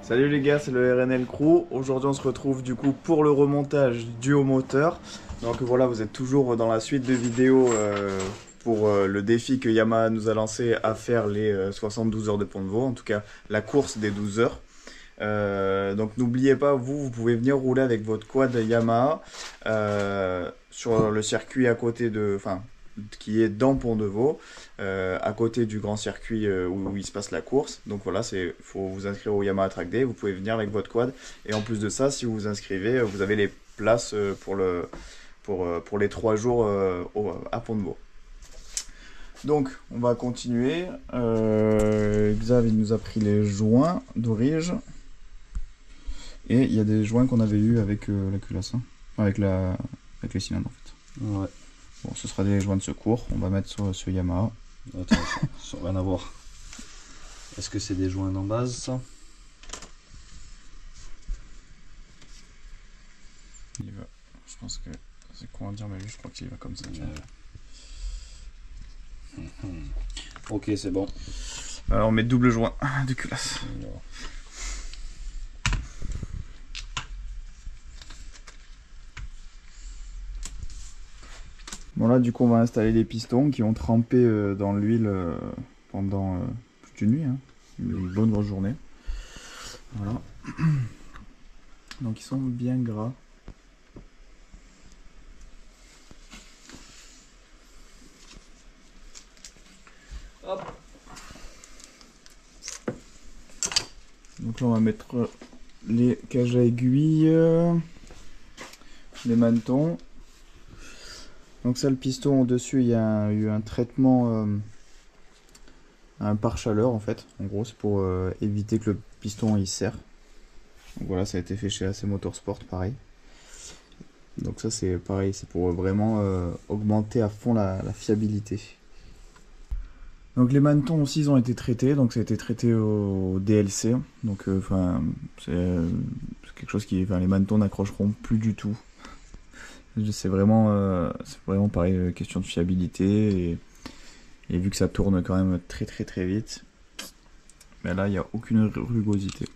Salut les gars, c'est le RNL Crew. Aujourd'hui on se retrouve du coup pour le remontage du haut moteur. Donc voilà, vous êtes toujours dans la suite de vidéos pour le défi que Yamaha nous a lancé à faire les 72 heures de Pont de Vaux. En tout cas, la course des 12 heures. Donc n'oubliez pas, vous pouvez venir rouler avec votre quad Yamaha sur le circuit à côté de... Enfin, qui est dans Pont de Vaux, à côté du grand circuit où il se passe la course. Donc voilà, il faut vous inscrire au Yamaha Track Day, vous pouvez venir avec votre quad. Et en plus de ça, si vous vous inscrivez, vous avez les places pour les 3 jours à Pont de Vaux. Donc, on va continuer. Xav, il nous a pris les joints d'origine. Et il y a des joints qu'on avait eu avec la culasse, hein. avec les cylindres en fait. Ouais. Bon, ce sera des joints de secours, on va mettre sur ce Yamaha. Attends, ça n'a rien à voir. Est-ce que c'est des joints en base ça? Il va, je pense que c'est con à dire, mais lui je crois qu'il va comme ça. Ok, c'est bon. Alors on met double joint de culasse. Bon là du coup on va installer les pistons qui ont trempé dans l'huile pendant toute une nuit, hein. Une bonne grosse journée. Voilà. Donc ils sont bien gras. Hop. Donc là on va mettre les cages à aiguilles, les manetons. Donc ça, le piston au-dessus, il y a eu un traitement, un pare-chaleur en fait. En gros, c'est pour éviter que le piston il serre. Donc voilà, ça a été fait chez AC Motorsport, pareil. Donc ça c'est pareil, c'est pour vraiment augmenter à fond la fiabilité. Donc les manetons aussi, ils ont été traités. Donc ça a été traité au DLC. Donc enfin, c'est quelque chose qui, enfin, les manetons n'accrocheront plus du tout. C'est vraiment pareil, question de fiabilité et vu que ça tourne quand même très vite, mais là il n'y a aucune rugosité.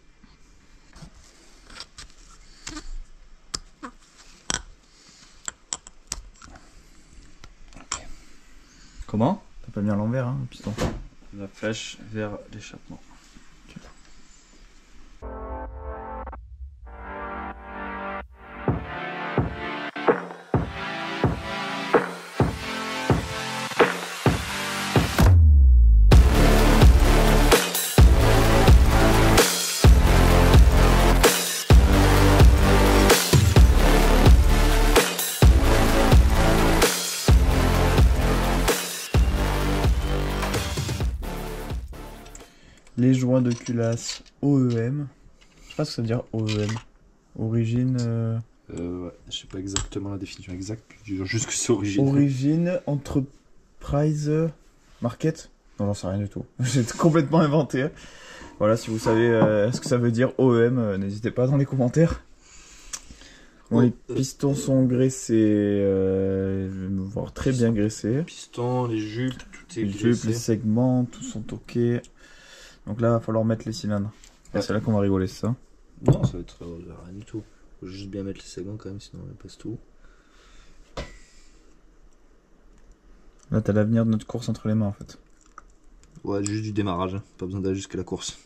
Okay. Comment? T'as pas mis à l'envers hein, le piston? La flèche vers l'échappement. Les joints de culasse OEM. Je sais pas ce que ça veut dire OEM. Origine. Ouais, je sais pas exactement la définition exacte, je dis juste que c'est origine. Origine, Enterprise, Market. Non, j'en sais rien du tout. J'ai complètement inventé. Voilà, si vous savez ce que ça veut dire OEM, n'hésitez pas dans les commentaires. Bon, les pistons sont graissés, voire très bien graissés. Les pistons, les jupes, tout est Les graissé. jupes, les segments, tout sont ok. Donc là, il va falloir mettre les cylindres. Ouais. C'est là qu'on va rigoler, c'est ça? Non, ça va être rien du tout. Faut juste bien mettre les segments quand même, sinon on passe tout. Là, t'as l'avenir de notre course entre les mains en fait. Ouais, juste du démarrage, hein. Pas besoin d'aller jusqu'à la course.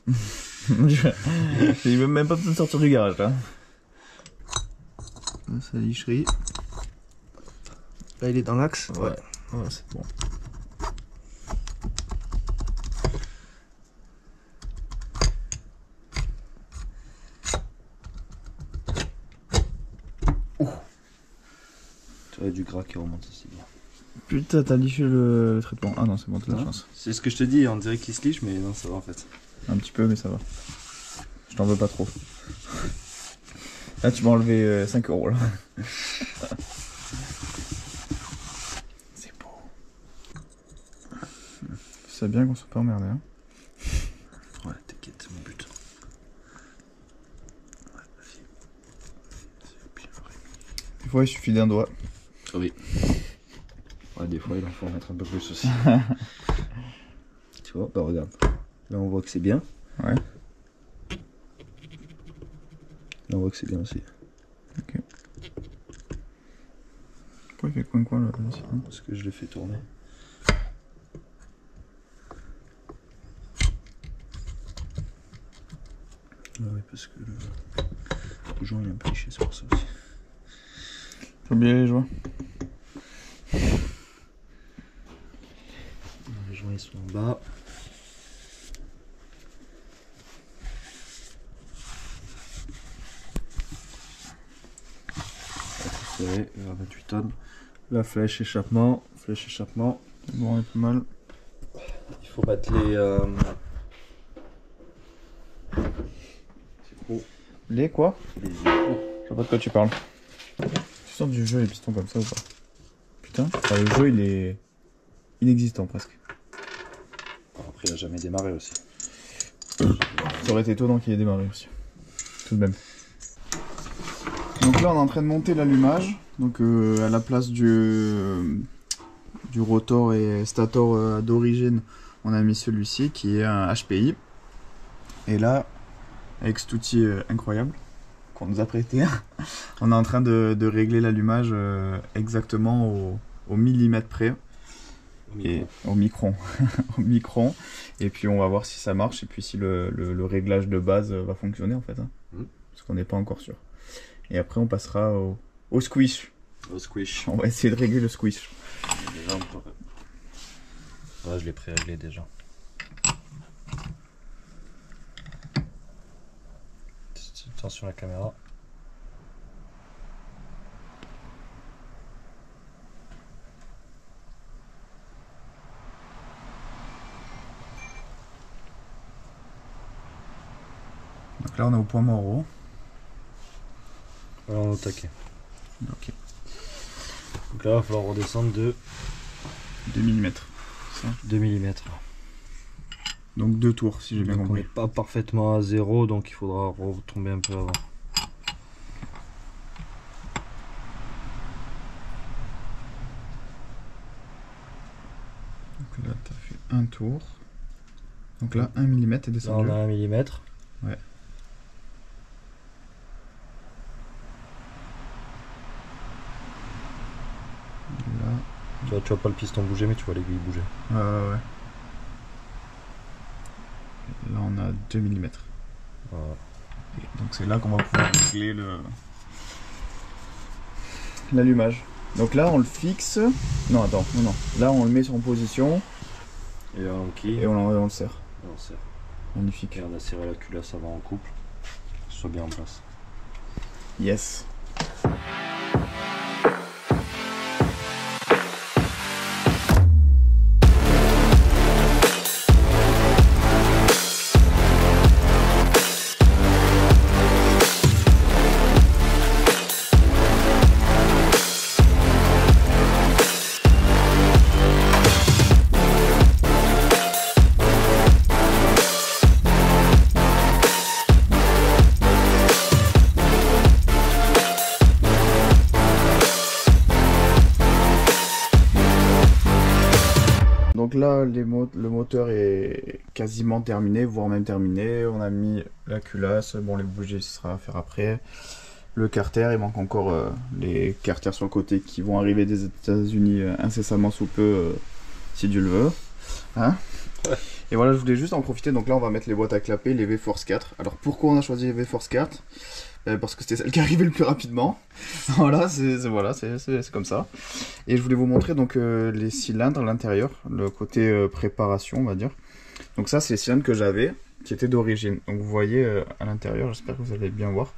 J'ai même pas besoin de sortir du garage là. Là, c'est la licherie. Là, il est dans l'axe. Ouais, ouais c'est bon. Tu vois, du gras qui remonte aussi bien. Putain, t'as liché le traitement. Ah non, c'est bon, t'as la chance. C'est ce que je te dis, on dirait qu'il se liche, mais non, ça va en fait. Un petit peu, mais ça va. Je t'en veux pas trop. Là, tu m'as enlevé 5 € là. C'est beau. C'est bien qu'on soit pas emmerdé, hein. Ouais, t'inquiète, c'est mon but. Ouais, vas-y. Des fois, il suffit d'un doigt. Ah oui. Ouais, des fois, il en faut en mettre un peu plus aussi. Tu vois, bah regarde. Là, on voit que c'est bien. Ouais. Là, on voit que c'est bien aussi. Ok. Pourquoi il fait coin là aussi, hein? Parce que je l'ai fait tourner. Ah oui, parce que le joint il est un peu liché, c'est pour ça aussi. J'ai oublié les joints. Les joints ils sont en bas. Serré, 28 tonnes. La flèche échappement. Bon, on est pas mal. Il faut battre les. C'est trop. Les quoi? Les écrous. Je sais pas de quoi tu parles. Tu sors du jeu les pistons comme ça ou pas? Putain, le jeu il est inexistant presque. Après, il a jamais démarré aussi. Ça aurait été étonnant qu'il ait démarré aussi. Tout de même. Donc là on est en train de monter l'allumage. Donc à la place du rotor et stator d'origine, on a mis celui-ci qui est un HPI. Et là, avec cet outil incroyable qu'on nous a prêté, on est en train de régler l'allumage exactement au millimètre près. Et au micron. Au micron. Et puis on va voir si ça marche et puis si le réglage de base va fonctionner en fait. Hein. Parce qu'on n'est pas encore sûr. Et après on passera au squish. Au squish. On va essayer de régler le squish. Déjà, ouais, je l'ai pré-réglé déjà. Attention à la caméra. Donc là on est au point mort. Voilà, on est au taquet. Ok. Donc là il va falloir redescendre de 2 mm. 2 mm. Donc 2 tours si j'ai bien Donc on compris. n'est pas parfaitement à 0, donc il faudra retomber un peu avant. Donc là tu as fait un tour. Donc là 1 mm est Là descendu. on a 1 mm. Ouais. Là. Tu vois pas le piston bouger, mais tu vois l'aiguille bouger. Ouais. Là on a 2 mm. Voilà. Donc c'est là qu'on va pouvoir régler l'allumage. Donc là on le fixe. Non attends, non. Là on le met sur en position Et là on enquille. et on le serre. Et on serre. Magnifique. Et on a serré la culasse avant en couple. Que ce soit bien en place. Yes. Donc là, le moteur est quasiment terminé, voire même terminé. On a mis la culasse, bon les bougies ce sera à faire après. Le carter, il manque encore les carters sur le côté qui vont arriver des États-Unis incessamment sous peu, si Dieu le veut. Hein? Ouais. Et voilà, je voulais juste en profiter. Donc là, on va mettre les boîtes à clapper, les V-Force 4. Alors pourquoi on a choisi les V-Force 4? Parce que c'était celle qui arrivait le plus rapidement. Voilà, c'est comme ça. Et je voulais vous montrer donc les cylindres à l'intérieur, le côté préparation, on va dire. Donc ça, c'est les cylindres que j'avais, qui étaient d'origine. Donc vous voyez à l'intérieur, j'espère que vous allez bien voir.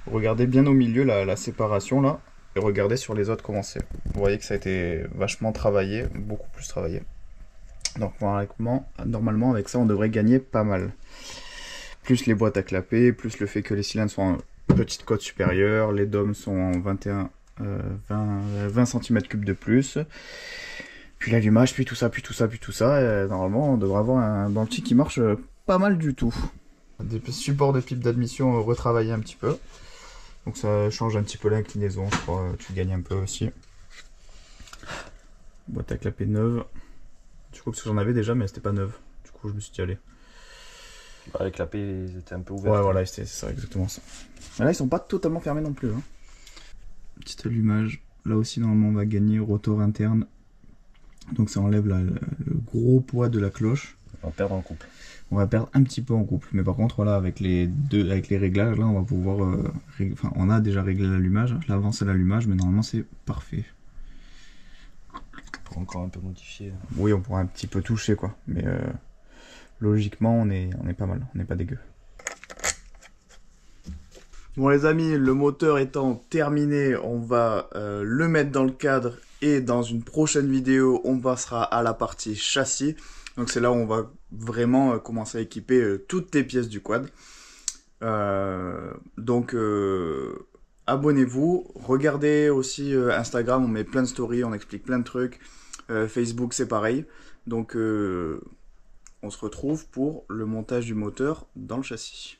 Regardez bien au milieu la séparation là, et regardez sur les autres comment c'est. Vous voyez que ça a été vachement travaillé, beaucoup plus travaillé. Donc normalement avec ça on devrait gagner pas mal. Plus les boîtes à clapper, plus le fait que les cylindres sont en petite côte supérieure, les dômes sont en 20 cm3 de plus. Puis l'allumage, puis tout ça. Et normalement on devrait avoir un banti qui marche pas mal du tout. Des supports de pipe d'admission retravaillés un petit peu. Donc ça change un petit peu l'inclinaison, je crois, tu gagnes un peu aussi. Boîte à clapper neuve. Je crois que j'en avais déjà mais c'était pas neuve. Du coup je me suis dit allez. Avec la paix, ils étaient un peu ouverts. Ouais, voilà, c'est ça, exactement ça. Mais là, ils sont pas totalement fermés non plus. Hein. Petit allumage. Là aussi, normalement, on va gagner rotor interne. Donc ça enlève le gros poids de la cloche. On va perdre en couple. On va perdre un petit peu en couple. Mais par contre, voilà, avec les réglages, là, on va pouvoir... Enfin, on a déjà réglé l'allumage. Là, avant, c'est l'allumage, mais normalement, c'est parfait. On pourra encore un peu modifier. Oui, on pourra un petit peu toucher, quoi. Mais logiquement, on est pas mal. On n'est pas dégueu. Bon les amis, le moteur étant terminé, on va le mettre dans le cadre et dans une prochaine vidéo, on passera à la partie châssis. Donc c'est là où on va vraiment commencer à équiper toutes les pièces du quad. Abonnez-vous, regardez aussi Instagram, on met plein de stories, on explique plein de trucs. Facebook c'est pareil. Donc on se retrouve pour le montage du moteur dans le châssis.